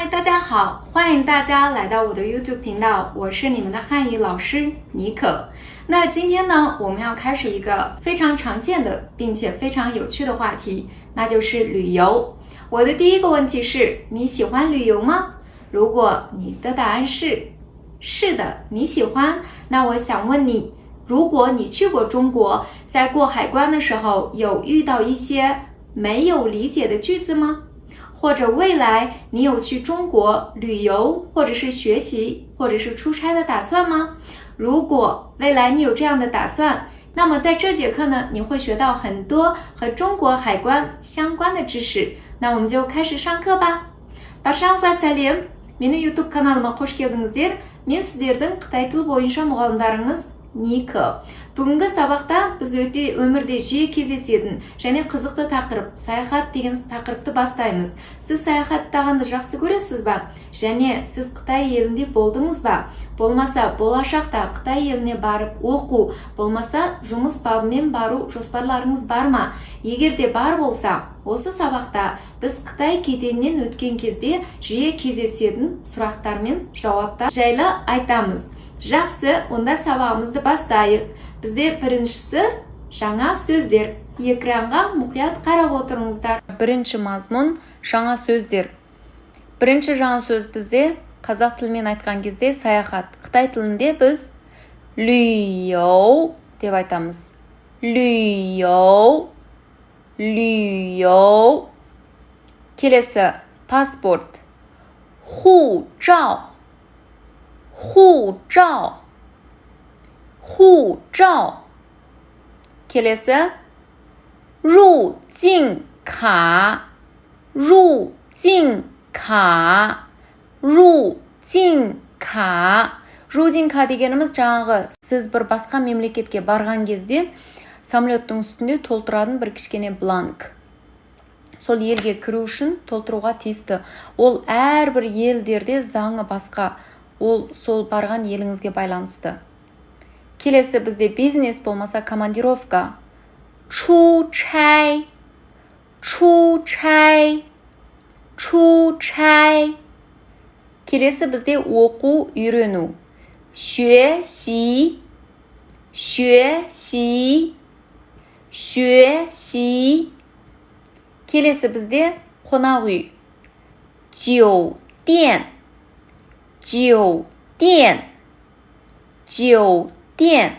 嗨，大家好，欢迎大家来到我的 YouTube 频道，我是你们的汉语老师妮可。那今天呢，我们要开始一个非常常见的并且非常有趣的话题，那就是旅游。我的第一个问题是，你喜欢旅游吗？如果你的答案是的，你喜欢，那我想问你，如果你去过中国，在过海关的时候，有遇到一些没有理解的句子吗？或者未来你有去中国旅游，或者是学习，或者是出差的打算吗？如果未来你有这样的打算，那么在这节课呢，你会学到很多和中国海关相关的知识。那我们就开始上课吧。Баршаңызға сәлем. Менің YouTube каналыма қош келдіңіздер. Мен сіздердің Қытай тілі бойынша мұғалімдарыңыз Ника. Бүгінгі сабақта біз өте өмірде жиі кездесетін және қызықты тақырып, саяхат деген тақырыпты бастаймыз. Сіз саяхаттағанды жақсы көресіз ба? Және сіз Қытай елінде болдыңыз ба? Болмаса, болашақта Қытай еліне барып оқу, болмаса жұмыс бабымен бару жоспарларыңыз бар ма? Егер де бар болса, осы сабақта біз Қытай кеденінен өткен кезде жиі кездесетін сұрақтар мен жауаптар жайлы айтамыз. Жақсы, онда сабағымызды бастайық. Бізде біріншісі жаңа сөздер. Экранға мұқият қарап отырыңыздар. Бірінші мазмұн жаңа сөздер. Бірінші жаңа сөз бізде қазақ тілімен айтқан кезде саяхат. Қытай тілінде біз люйоу деп айтамыз. Люйоу, люйоу. Келесі паспорт. Ху-чау. 护照 护照 Келесі 入境卡 入境卡 入境卡 入境卡дегеніміз жаңағы сіз бір басқа мемлекетке барған кезде самолеттің үстінде толтыратын бір кішкене бланк. Сол елге кіру үшін толтыруға тиісті. Ол әрбір елдерде заңы басқа. Ол сол барған еліңізге байланысты. Келесі бізде бизнес болмаса командировка. Чу чай. Чу чай. Чу чай. Келесі бізде оқу, үйрену. Шue си. Шue си. Шue си. Келесі бізде қонақ үй. Jiu dian. 酒店 酒店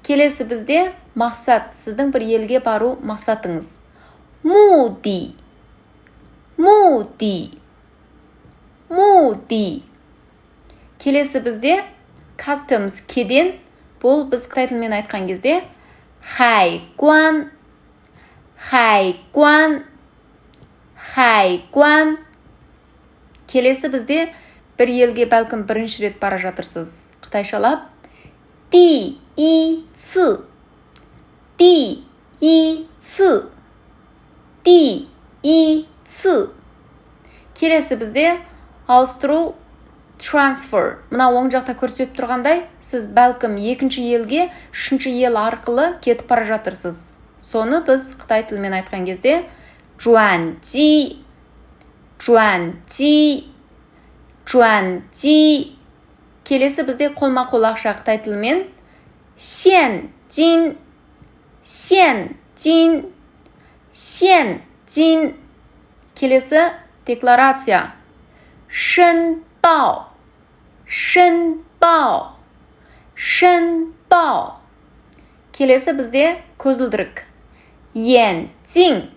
Келесі бізде мақсат, сіздің бір елге бару мақсатыңыз. 目的 目的 目的 Келесі бізде customs, кеден. Бұл біз қытай тілімен айтқан кезде хайгуан 海关 Келесі бізде бір елге бәлкім бірінші рет бара жатырсыз. Қытайшалап ди и ци. ди и ци. ди и ци. Келесі бізде ауыстыру, transfer. Мына оң жақта көрсетіп тұрғандай, сіз бәлкім екінші елге үшінші ел арқылы кетіп бара жатырсыз. Соны біз Қытай тілімен айтқан кезде жуанжи. 转机 Келесі бізде қолма-қол ақша Қытай тілімен 现金 Келесі декларация 申报 Келесі бізде көзілдірік 眼镜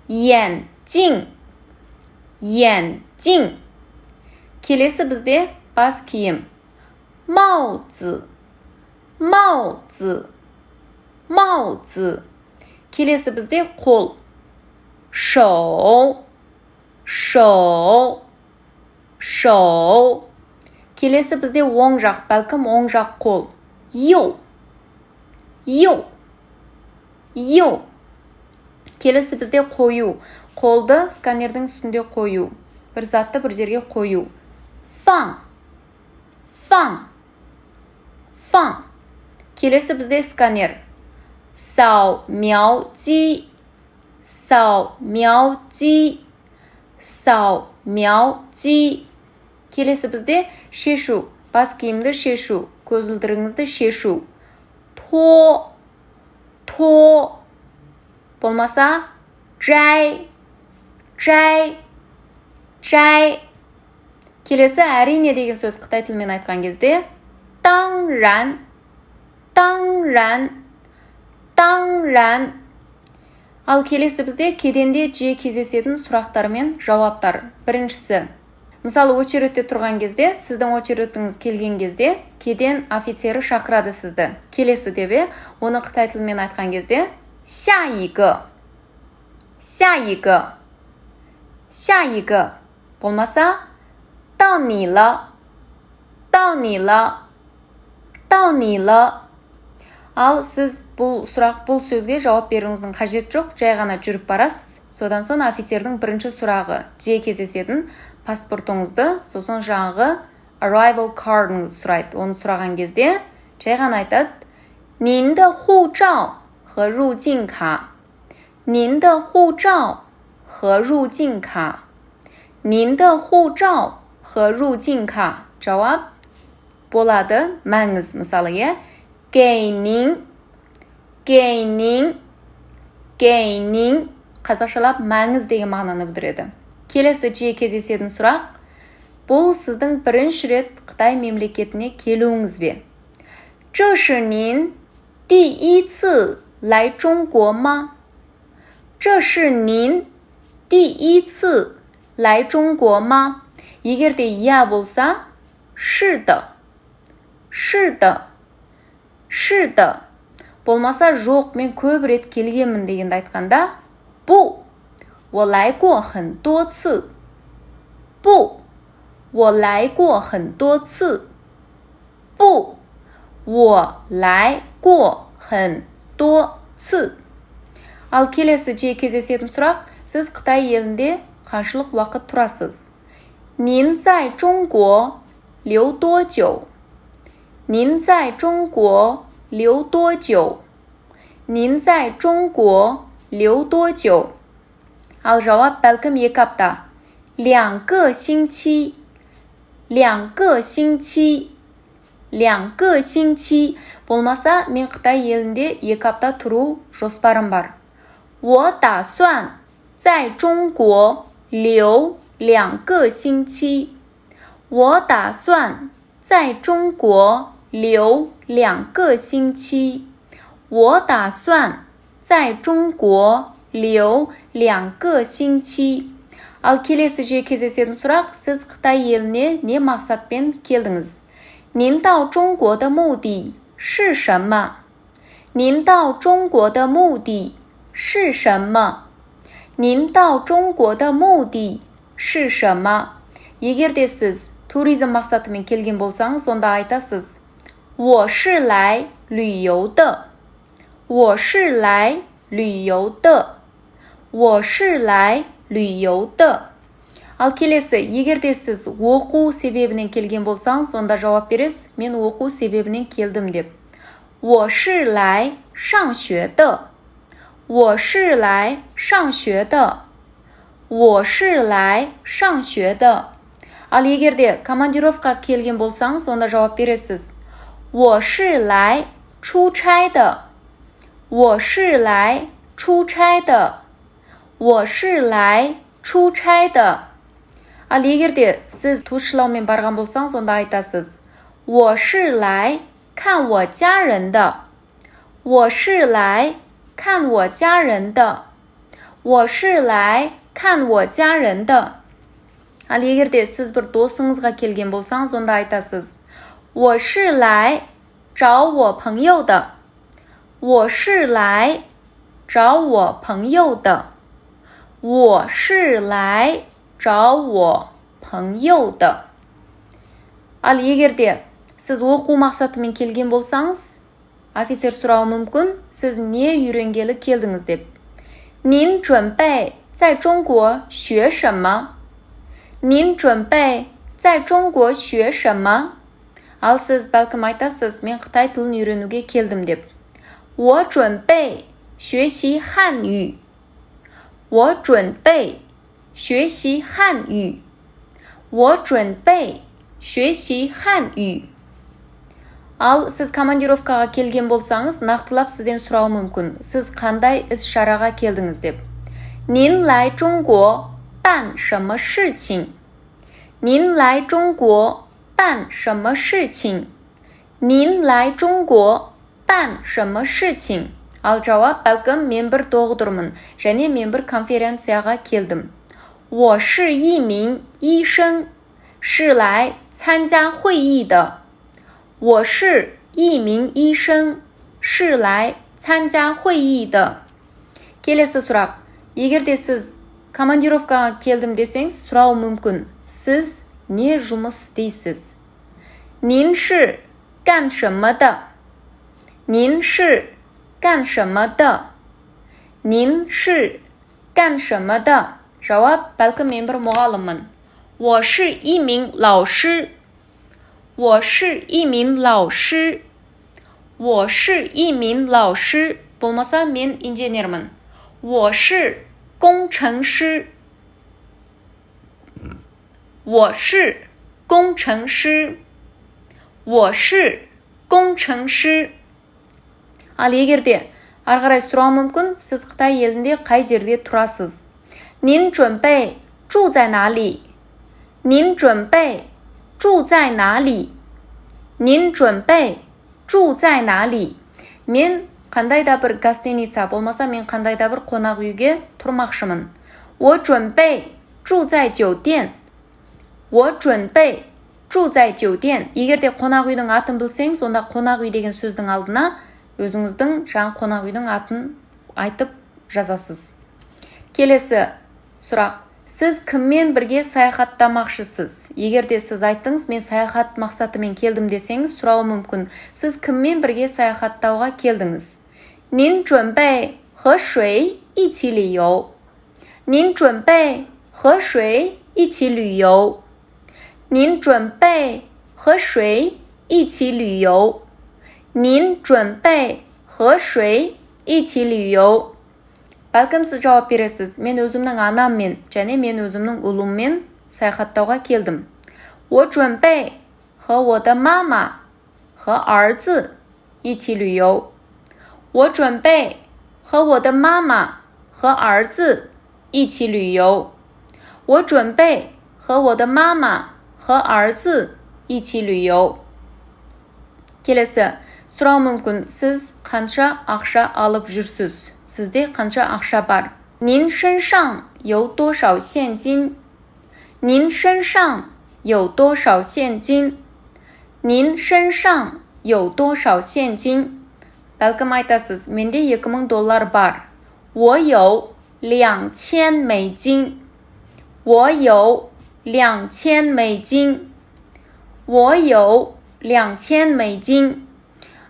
眼镜 Келесі бізде бас киім 帽子 Келесі бізде қол 手 Келесі бізде оң жақ, бәлкім оң жақ қол 右 Келесі бізде қою, қолды сканердің үстінде қою, бір затты бір жерге қою 放 Келесі бізде сканер 扫描机扫描机. Келесі бізде шешу, бас киімді шешу, көзілдірігіңізді шешу. То. Болмаса жай. Келесі әрине деген сөз қытай тілімен айтқан кезде таңран. Ал келесі бізде кеденде жиі кездесетін сұрақтар мен жауаптар. Біріншісі, мысалы очередте тұрған кезде, сіздің очередіңіз келген кезде, кеден офицері шақырады сізді. Келесі деп, оны қытай тілімен айтқан кезде 下一个. Болмаса 到你了. Ал сіз бұл сөзге жауап беруіңіздің қажет жоқ, жай ғана жүріп барасыз. Содан соң офицердің бірінші сұрағы жиі кездесетін паспортыңызды, сосын жаңағы arrival cardыңызды сұрайды. Оны сұраған кезде жай ғана айтады 您的护照和入境卡. 您的护照和入境卡. 您的护照和入境卡. Жауап болады мәңіз. Мысалы, 给您. Қазақшалап мәңіз деген мағынаны білдіреді. Келесі жиі кездесетін сұрақ, бұл сіздің бірінші рет Қытай мемлекетіне келуіңіз бе? 这是您第一次来中国吗? 这是您第一次来中国吗? Егер де иә болса, 是的. Болмаса жоқ, мен көп рет келгенмін дегенді айтқанда, 不，我来过很多次. 不，我来过很多次. 不，我来过很多次. Ал келесі жиі кездесетін сұрақ, сіз Қытай елінде қаншалық уақыт тұрасыз? 您在中国留多久? 您在中国留多久? 您在中国留多久? Ал жауап бәлкім 2 апта. 2个星期. 2个星期. 2个星期. Болмаса, мен Қытай елінде 2 апта тұру жоспарым бар. 我打算在中国留2个星期. 我打算在中国留2个星期. 我打算在中国留2个星期. Ал келесі жиі кездесетін сұрақ, сіз Қытай еліне не мақсатпен келдіңіз? 您到中国的目的是什么? 您到中国的目的是什么? 您到中国的目的是什么? Егер де сіз туризм мақсатымен келген болсаңыз, онда айтасыз. 我是来旅游的. 我是来旅游的. 我是来旅游的. Ал келесі, егер де сіз оқу себебінен келген болсаңыз, онда жауап бересіз, мен оқу себебінен келдім деп. 我是来上学的. 我是来上学的. 我是来上学的. Ал егер де командировка келген болсаңыз, онда жауап бересіз. 我是来出差的. 我是来出差的. 我是来出差的. Ал егер де сіз туысшылаумен барған болсаңыз, онда айтасыз. 我是来看我家人的. 我是来看我家人的. 我是来看我家人的. Ал егер де сіз бір досыңызға келген болсаңыз, онда айтасыз. 我是来找我朋友的. 我是来找我朋友的. 我是来找我朋友的. Ал егер де сіз оқу мақсатымен келген болсаңыз, офицер сұрауы мүмкін, сіз не үйренгелі келдіңіз деп. 您准备在中国学什么? 您准备在中国学什么? Ал сіз бәлкім айтасыз, мен Қытай тілін үйренуге келдім деп. 我准备学习汉语. 我准备学习汉语。我准备学习汉语。Ал сіз командировкаға келген болсаңыз, нақтылап сізден сұрау мүмкін. Сіз қандай іс-шараға келдіңіз деп. 您来中国办什么事情？您来中国办什么事情？您来中国办什么事情？ Ал жауап бәлкім мен бір доғдырмын және мен бір конференцияға келдім. 我是一名医生，是来参加会议的。我是一名医生，是来参加会议的。Келесі сұрақ. Егер де сіз командировкаға келдім десеңіз, сұрау мүмкін. Сіз не жұмыс істейсіз? 您是干什么的？您是干什么的？您是干什么的？ Жауап бәлкім мен бір мұғалыммын. 我是一名老师。我是一名老师。我是一名老师。 болмаса мен инженермін. 我是工程师。我是工程师。我是工程师。 Ал егер де ары қарай сұрау мүмкін, сіз Қытай елінде қай жерде тұрасыз? 您准备住在哪里？您准备住在哪里？您准备住在哪里？ Мен қандай да бір гостиница болмаса, мен қандай да бір қонақ үйге тұрмақшымын. 我准备住在酒店。我准备住在酒店。Егер де қонақ үйдің атын білсеңіз, онда қонақ үй деген сөздің алдына өзіңіздің жаңа қонақ үйдің атын айтып жазасыз. Келесі сұрақ. Сіз кіммен бірге саяхаттамақшысыз? Егер де сіз айттыңыз, мен саяхат мақсатымен келдім десеңіз, сұрауы мүмкін. Сіз кіммен бірге саяхаттауға келдіңіз? 您准备和谁一起旅游？您准备和谁一起旅游？您准备和谁一起旅游？您准备和谁一起旅游？ Бәлкім сіз жауап бересіз. Мен өзімнің анаммен және мен өзімнің ұлыммен саяхаттауға келдім. 我准备和我的妈妈和儿子一起旅游。我准备和我的妈妈和儿子一起旅游。我准备和我的妈妈和儿子一起旅游。 Келесі. Сұрау мүмкін. Сіз қанша ақша алып жүрсіз? Сізде қанша ақша бар? 您身上有多少现金？您身上有多少现金？您身上有多少现金？ Бәлкім айтасыз, менде $2000 бар. 我有2000美金。我有2000美金。我有2000美金。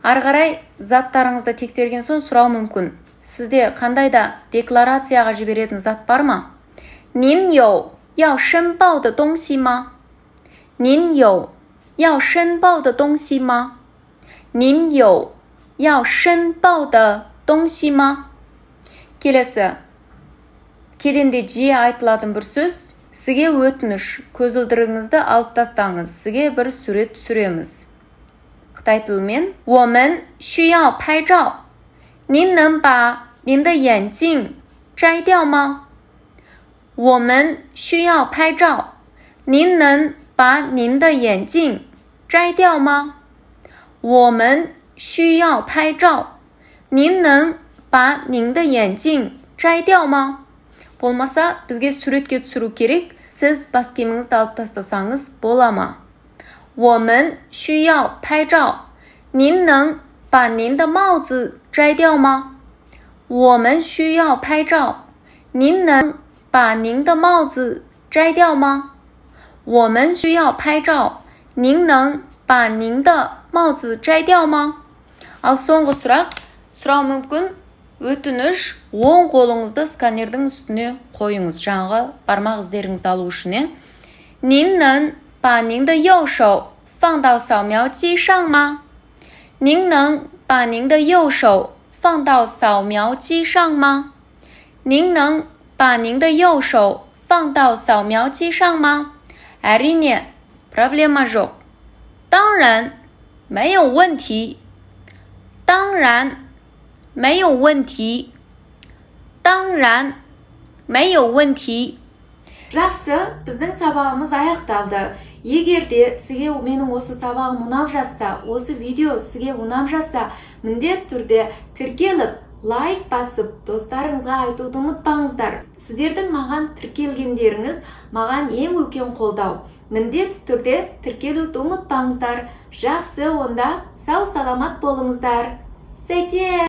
Ары қарай заттарыңызды тексерген соң сұрау мүмкін. Сізде қандай да декларацияға жіберетін зат бар ма? 您有要申报的东西吗？您有要申报的东西吗？您有要申报的东西吗？ Келесі. Кеденде жиі айтылатын бір сөз. Сізге өтініш, көзілдірігіңізді алып тастаңыз. Сізге бір сурет түсіреміз. Қытай тілімен. 我们需要拍照。您能把您的眼镜摘掉吗？我们需要拍照。您能把您的眼镜摘掉吗？我们需要拍照。您能把您的眼镜摘掉吗？ Болмаса, бізге суретке түсіру керек. Сіз бас киіміңізді алып тастасаңыз бола ма? 我们需要拍照。您能把您的帽子摘掉吗？我们需要拍照。您能把您的帽子摘掉吗？我们需要拍照。您能把您的帽子摘掉吗？ Ал соңғы сұрақ. Сұрау мүмкін. Өтініш, оң қолыңызды сканердің үстіне қойыңыз. Жаңағы бармақ іздеріңізді алу үшін. 您能把您的右手放到扫描机上吗？您能把您的右手放到扫描机上吗？您能把您的右手放到扫描机上吗？ әрине, проблема жоқ. 当然，没有问题。当然，没有问题。当然，没有问题。Жақсы, біздің сабағымыз аяқталды. Егер де сізге менің осы сабағым ұнап жатса, осы видео сізге ұнап жатса, міндетті түрде тіркеліп, лайк басып, достарыңызға айтуды ұмытпаңыздар. Сіздердің маған тіркелгендеріңіз маған ең үлкен қолдау. Міндетті түрде тіркелуді ұмытпаңыздар. Жақсы, онда сау саламат болыңыздар. 再见